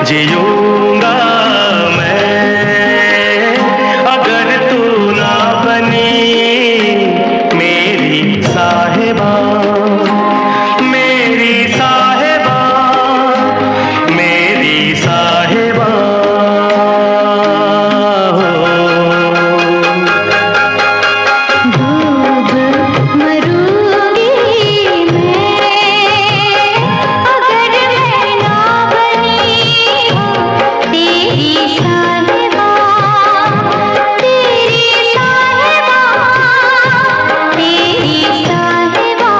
जीऊंगा मैं अगर तू ना बनी मेरी साहिबा, मेरी साहिबा, मेरी साहिबा हो। डूब मरूंगी मैं अगर मैं ना बनी तेरी साहिबा, तेरी साहिबा, तेरी साहिबा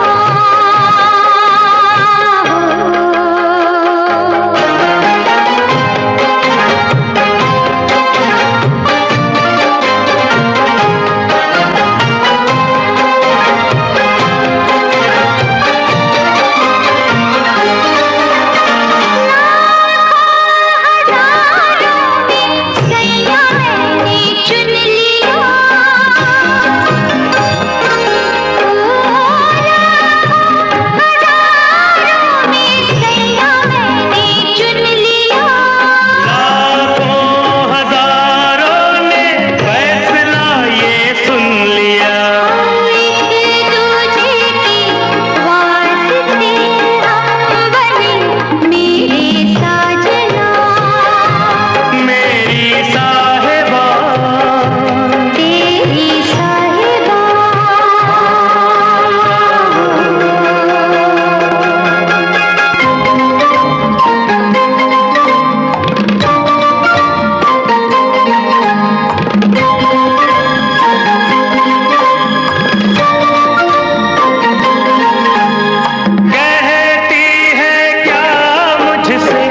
सैया मैंने चुन लिया, हजारों में सैया मैंने चुन लिया। लाखों हजारों ने फैसला ये सुन लिया। एक दूजे के वास्ते हम बने मेरे साजना, मेरी साहिबा, तेरी साहिबा कहती है क्या मुझसे